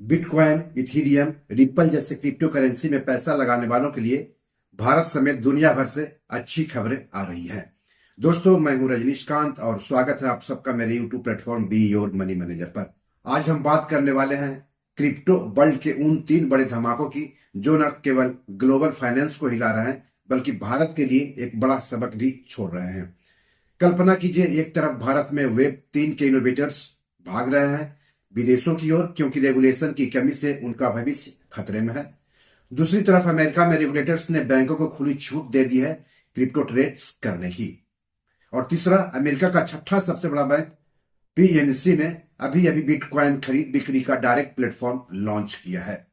Bitcoin, Ethereum, ripple जैसे crypto currency में पैसा लगाने वालों के लिए भारत समेत दुनिया भर से अच्छी खबरें आ रही हैं। दोस्तों, मैं हूं रजनीशकांत और स्वागत है आप सबका मेरे YouTube platform be your money manager पर। आज हम बात करने वाले हैं क्रिप्टो वर्ल्ड के उन 3 बड़े धमाकों की जो न केवल ग्लोबल फाइनेंस को हिला रहे हैं बल्कि भारत के लिए एक बड़ा सबक भी छोड़ रहे हैं। कल्पना कीजिए, एक तरफ भारत में वेब 3 के इनोवेटर्स भाग रहे हैं विदेशों की ओर क्योंकि रेगुलेशन की कमी से उनका भविष्य खतरे में है। दूसरी तरफ अमेरिका में रेगुलेटर्स ने बैंकों को खुली छूट दे दी है क्रिप्टो ट्रेड्स करने की। और तीसरा, अमेरिका का 6ठा सबसे बड़ा बैंक पीएनसी ने अभी अभी बिटकॉइन खरीद बिक्री का डायरेक्ट प्लेटफॉर्म लॉन्च किया है।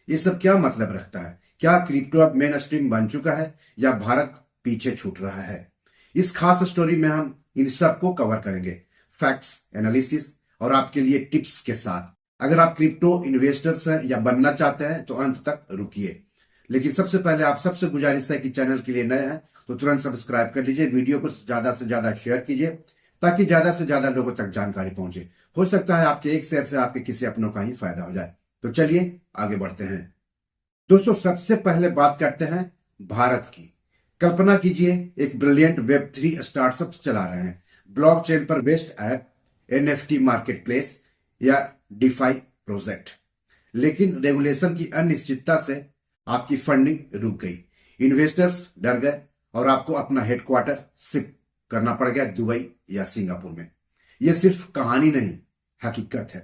ये सब क्या मतलब रखता है? क्या क्रिप्टो अब मेन स्ट्रीम बन चुका है या भारत पीछे छूट रहा है? इस खास स्टोरी में हम इन सबको कवर करेंगे, फैक्ट्स, एनालिसिस और आपके लिए टिप्स के साथ। अगर आप क्रिप्टो इन्वेस्टर्स हैं या बनना चाहते हैं तो अंत तक रुकिए। लेकिन सबसे पहले आप सबसे गुजारिश है कि चैनल के लिए नए हैं तो तुरंत सब्सक्राइब कर लीजिए, वीडियो को ज्यादा से ज्यादा शेयर कीजिए ताकि ज्यादा से ज्यादा लोगों तक जानकारी पहुंचे। हो सकता है आपके एक शेयर से आपके किसी अपनों का ही फायदा हो जाए। तो चलिए आगे बढ़ते हैं। दोस्तों, सबसे पहले बात करते हैं भारत की। कल्पना कीजिए, एक ब्रिलियंट वेब 3 स्टार्टअप चला रहे हैं, ब्लॉकचेन पर based app, NFT market place या डिफाई प्रोजेक्ट। लेकिन रेगुलेशन की अनिश्चितता से आपकी फंडिंग रुक गई, इन्वेस्टर्स डर गए और आपको अपना हेडक्वार्टर शिफ्ट करना पड़ गया दुबई या सिंगापुर में। यह सिर्फ कहानी नहीं, हकीकत है।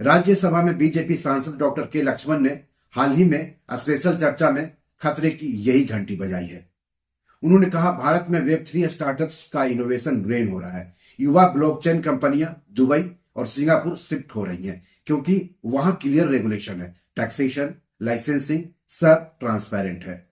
राज्यसभा में बीजेपी सांसद डॉक्टर के लक्ष्मण ने हाल ही में स्पेशल चर्चा में खतरे की यही घंटी बजाई है। उन्होंने कहा, भारत में वेब 3 स्टार्टअप्स का इनोवेशन ग्रेन हो रहा है। युवा ब्लॉकचेन कंपनियां दुबई और सिंगापुर शिफ्ट हो रही हैं क्योंकि वहां क्लियर रेगुलेशन है, टैक्सेशन, लाइसेंसिंग सब ट्रांसपेरेंट है।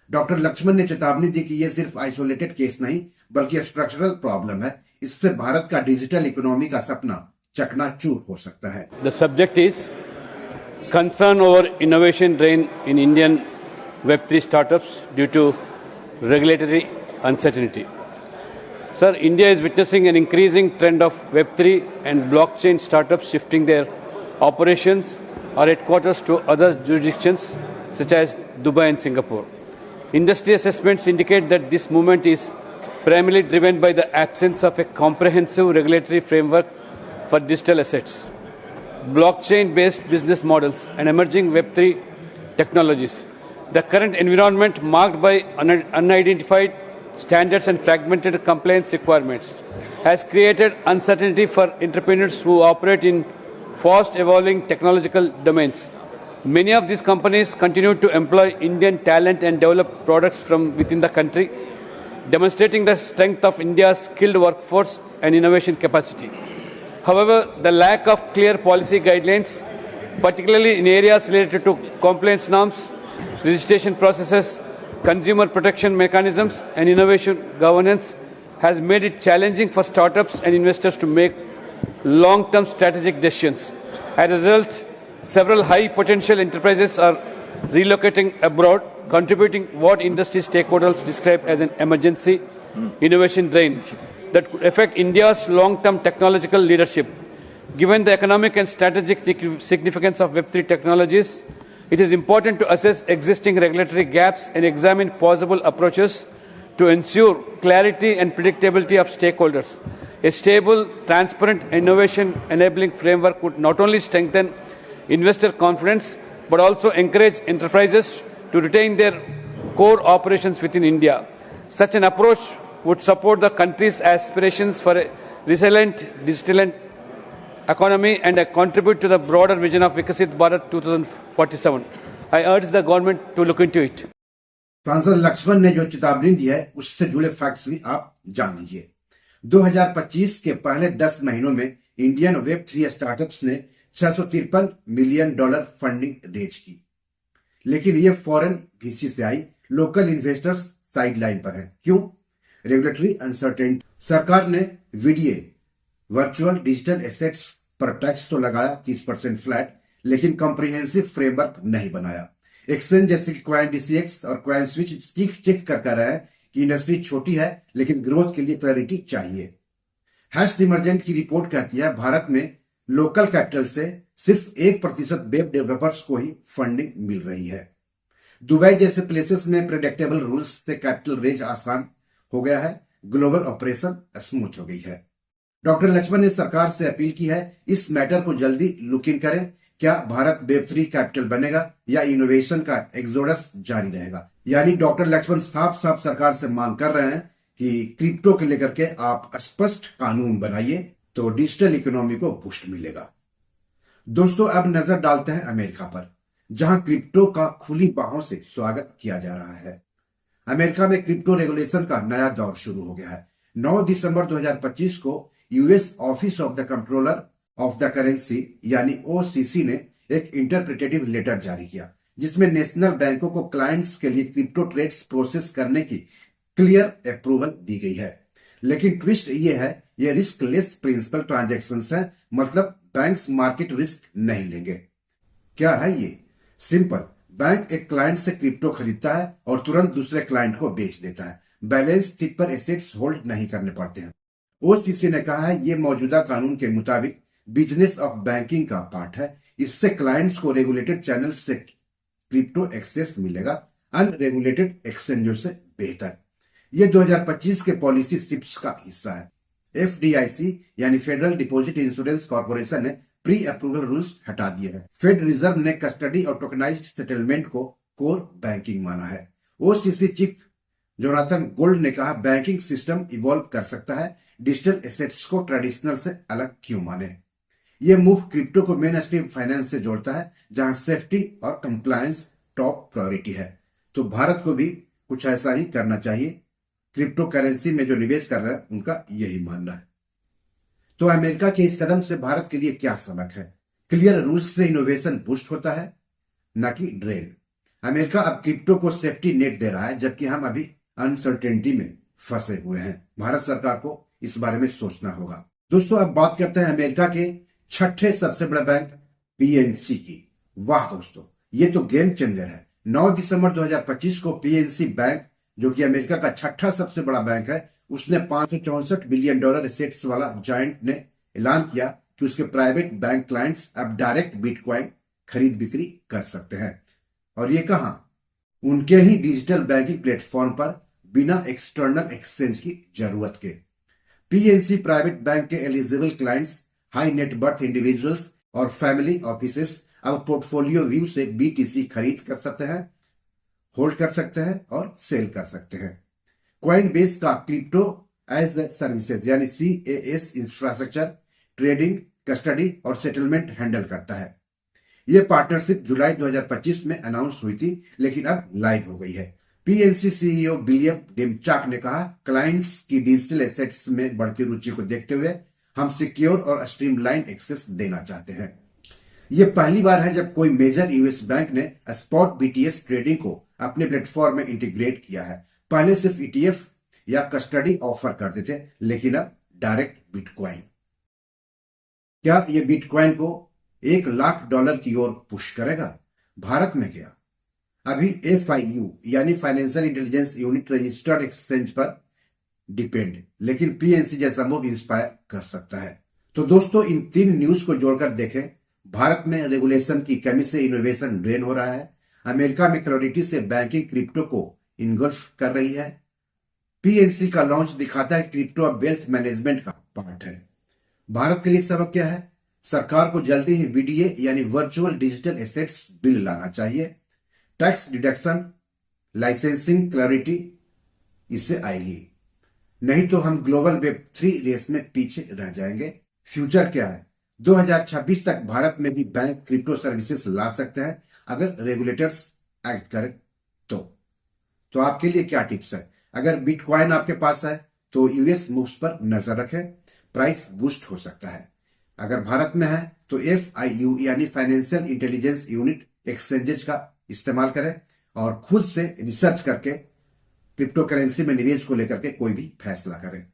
डॉक्टर लक्ष्मण ने चेतावनी दी कि यह सिर्फ आइसोलेटेड केस नहीं बल्कि स्ट्रक्चरल प्रॉब्लम है। इससे भारत का डिजिटल इकोनॉमी का सपना चकनाचूर हो सकता है। The subject is concern over innovation drain in Indian Web3 startups due to regulatory uncertainty. Sir, India is witnessing an increasing trend of Web3 and blockchain startups shifting their operations or headquarters to other jurisdictions such as Dubai and Singapore. Industry assessments indicate that this movement is primarily driven by the absence of a comprehensive regulatory framework for digital assets, blockchain-based business models, and emerging Web3 technologies. The current environment, marked by unidentified standards and fragmented compliance requirements, has created uncertainty for entrepreneurs who operate in fast-evolving technological domains. Many of these companies continue to employ Indian talent and develop products from within the country, demonstrating the strength of India's skilled workforce and innovation capacity. However, the lack of clear policy guidelines, particularly in areas related to compliance norms, registration processes, consumer protection mechanisms, and innovation governance, has made it challenging for startups and investors to make long-term strategic decisions. As a result, several high-potential enterprises are relocating abroad, contributing what industry stakeholders describe as an emergency innovation drain that could affect India's long-term technological leadership. Given the economic and strategic significance of Web3 technologies, it is important to assess existing regulatory gaps and examine possible approaches to ensure clarity and predictability of stakeholders. A stable, transparent, innovation-enabling framework would not only strengthen investor confidence but also encourage enterprises to retain their core operations within India. Such an approach would support the country's aspirations for a resilient digital economy and contribute to the broader vision of Vikasit Bharat 2047. I urge the government to look into it. सांसद लक्ष्मण ने जो चेतावनी दी है उससे जुड़े facts भी आप जान लीजिए। 2025 के पहले 10 महीनों में इंडियन वेब 3 स्टार्टअप्स ने $653 मिलियन फंडिंग रेज की, लेकिन ये फॉरेन वीसी से आई। लोकल इन्वेस्टर्स साइडलाइन पर हैं। क्यों? Regulatory uncertainty. सरकार ने वीडीए वर्चुअल डिजिटल एसेट्स पर टैक्स तो लगाया 30% फ्लैट, लेकिन कॉम्प्रिहेंसिव फ्रेमवर्क नहीं बनाया। एक्सचेंज जैसे क्वाइन डीसीएक्स और क्वाइन स्विच चेक कर रहा है कि इंडस्ट्री छोटी है लेकिन ग्रोथ के लिए प्रायोरिटी चाहिए। हैश डिमर्जेंट की रिपोर्ट कहती है भारत में लोकल कैपिटल से सिर्फ 1% वेब डेवलपर्स को ही फंडिंग मिल रही है। दुबई जैसे प्लेसेस में प्रेडिक्टेबल रूल्स से कैपिटल रेज आसान हो गया है, ग्लोबल ऑपरेशन स्मूथ हो गई है। डॉक्टर लक्ष्मण ने सरकार से अपील की है इस मैटर को जल्दी लुक इन करें। क्या भारत वेब3 कैपिटल बनेगा या इनोवेशन का एक्सोडस जारी रहेगा? यानी डॉक्टर लक्ष्मण साफ साफ सरकार से मांग कर रहे हैं कि क्रिप्टो को लेकर के आप स्पष्ट कानून बनाइए तो डिजिटल इकोनॉमी को बूस्ट मिलेगा। दोस्तों, अब नजर डालते हैं अमेरिका पर, जहां क्रिप्टो का खुली बाहों से स्वागत किया जा रहा है। अमेरिका में क्रिप्टो रेगुलेशन का नया दौर शुरू हो गया है। 9 दिसंबर 2025 को US office of the controller of the currency यानी ओसीसी ने एक इंटरप्रिटेटिव लेटर जारी किया, जिसमें नेशनल बैंकों को क्लाइंट्स के लिए क्रिप्टो ट्रेड्स प्रोसेस करने की क्लियर अप्रूवल दी गई है। लेकिन ट्विस्ट ये है, ये रिस्क लेस प्रिंसिपल ट्रांजैक्शंस है, मतलब बैंक्स मार्केट रिस्क नहीं लेंगे। क्या है ये? सिंपल, बैंक एक क्लाइंट से क्रिप्टो खरीदता है और तुरंत दूसरे क्लाइंट को बेच देता है। बैलेंस शीट पर एसेट्स होल्ड नहीं करने पड़ते हैं। ओसीसी ने कहा है ये मौजूदा कानून के मुताबिक बिजनेस ऑफ बैंकिंग का पार्ट है। इससे क्लाइंट्स को रेगुलेटेड चैनल से क्रिप्टो एक्सेस मिलेगा, अनरेगुलेटेड एक्सचेंजों से बेहतर। ये 2025 के पॉलिसी शिफ्ट्स का हिस्सा है। एफडीआईसी यानी फेडरल डिपॉजिट इंश्योरेंस कॉर्पोरेशन ने प्री अप्रूवल रूल्स हटा दिए हैं। फेड रिजर्व ने कस्टडी और टोकनाइज्ड सेटलमेंट को कोर बैंकिंग माना है। ओसीसी चीफ जोनाथन गोल्ड ने कहा बैंकिंग सिस्टम इवॉल्व कर सकता है, डिजिटल एसेट्स को ट्रेडिशनल से अलग क्यों माने। यह मूव क्रिप्टो को मेन स्ट्रीम फाइनेंस से जोड़ता है, जहां सेफ्टी और कंप्लायंस टॉप प्रायोरिटी है। तो भारत को भी कुछ ऐसा ही करना चाहिए। क्रिप्टो करेंसी में जो निवेश कर रहे हैं उनका यही मानना है। तो अमेरिका के इस कदम से भारत के लिए क्या सबक है? क्लियर रूल्स से इनोवेशन बूस्ट होता है, न कि ड्रेन। अमेरिका अब क्रिप्टो को सेफ्टी नेट दे रहा है, जबकि हम अभी अनसर्टेनिटी में फंसे हुए हैं। भारत सरकार को इस बारे में सोचना होगा। दोस्तों, अब बात करते हैं अमेरिका के छठे सबसे बड़ा बैंक पीएनसी की। वाह दोस्तों, ये तो गेम चेंजर है। 9 दिसंबर 2025 को पीएनसी बैंक, जो कि अमेरिका का छठा सबसे बड़ा बैंक है, उसने $564 बिलियन एसेट्स वाला जायंट ने ऐलान किया कि उसके प्राइवेट बैंक क्लाइंट्स अब डायरेक्ट बिटकॉइन खरीद बिक्री कर सकते हैं। और ये कहां? उनके ही डिजिटल बैंकिंग प्लेटफॉर्म पर, बिना एक्सटर्नल एक्सचेंज की जरूरत के। पीएनसी प्राइवेट बैंक के eligible clients, high net birth individuals और फैमिली ऑफिसेस अब पोर्टफोलियो व्यू से बीटीसी खरीद कर सकते हैं, होल्ड कर सकते हैं और सेल कर सकते हैं। कॉइन बेस का क्रिप्टो एज सर्विसेज यानी सीएएस इंफ्रास्ट्रक्चर, ट्रेडिंग, कस्टडी और सेटलमेंट हैंडल करता है। यह पार्टनरशिप जुलाई 2025 में अनाउंस हुई थी, लेकिन अब लाइव हो गई है। पीएनसी सीईओ विलियम डेमचाक ने कहा, क्लाइंट्स की डिजिटल एसेट्स में बढ़ती रुचि को देखते हुए हम सिक्योर और स्ट्रीमलाइन एक्सेस देना चाहते हैं। यह पहली बार है जब कोई मेजर यूएस बैंक ने स्पॉट बीटीएस ट्रेडिंग को अपने प्लेटफॉर्म में इंटीग्रेट किया है। पहले सिर्फ ईटीएफ या कस्टडी ऑफर करते थे, लेकिन अब डायरेक्ट बिटकॉइन। क्या यह बिटकॉइन को $1,00,000 की ओर पुश करेगा? भारत में क्या? अभी FIU यानी financial intelligence unit registered exchange पर डिपेंड, लेकिन पीएनसी जैसा मूव इंस्पायर कर सकता है। तो दोस्तों, इन 3 न्यूज को जोड़कर देखें। भारत में रेगुलेशन की कमी से इनोवेशन ड्रेन हो रहा है। अमेरिका में कमोडिटी से बैंकिंग क्रिप्टो को इनगल्फ कर रही है। पीएनसी का लॉन्च दिखाता है क्रिप्टो अब वेल्थ मैनेजमेंट का पार्ट है। भारत के लिए सबक क्या है? सरकार को जल्दी ही वीडीए यानी वर्चुअल डिजिटल एसेट्स बिल लाना चाहिए। टैक्स डिडक्शन, लाइसेंसिंग क्लैरिटी इससे आएगी, नहीं तो हम ग्लोबल वेब 3 रेस में पीछे रह जाएंगे। फ्यूचर क्या है? 2026 तक भारत में भी बैंक क्रिप्टो सर्विसेज ला सकते हैं, अगर रेगुलेटर्स एक्ट करें तो आपके लिए क्या टिप्स है? अगर बिटकॉइन आपके पास है तो यूएस मूव्स पर नजर रखें, प्राइस बूस्ट हो सकता है। अगर भारत में है तो FIU यानी फाइनेंशियल इंटेलिजेंस यूनिट एक्सचेंजेस का इस्तेमाल करें और खुद से रिसर्च करके क्रिप्टो करेंसी में निवेश को लेकर के कोई भी फैसला करें।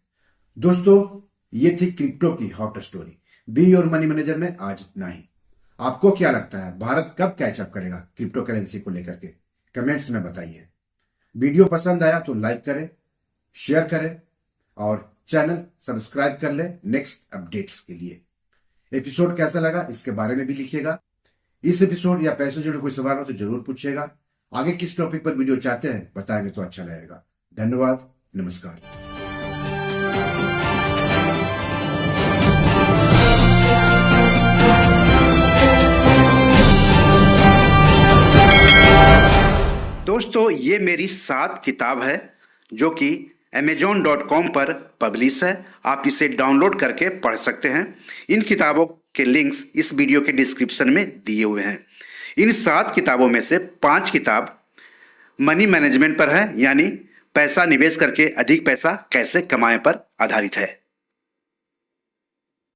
दोस्तों, ये थी क्रिप्टो की hot story. Be your money manager में आज इतना ही। आपको क्या लगता है, भारत कब कैचअप करेगा क्रिप्टो करेंसी को लेकर के? कमेंट्स में बताइए। वीडियो पसंद आया तो लाइक करें, शेयर करें और चैनल सब्सक्राइब कर लें नेक्स्ट अपडेट्स के लिए। एपिसोड कैसा लगा इसके बारे में भी लिखिएगा। इस एपिसोड या पैसे जुड़े कोई सवाल हो तो जरूर पूछिएगा। आगे किस टॉपिक पर वीडियो चाहते हैं बताएंगे तो अच्छा लगेगा। धन्यवाद, नमस्कार। दोस्तों, ये मेरी 7 किताब है जो कि amazon.com पर पब्लिश है। आप इसे डाउनलोड करके पढ़ सकते हैं। इन किताबों के लिंक्स इस वीडियो के डिस्क्रिप्शन में दिए हुए हैं। इन 7 किताबों में से 5 किताब मनी मैनेजमेंट पर है, यानी पैसा निवेश करके अधिक पैसा कैसे कमाएं पर आधारित है।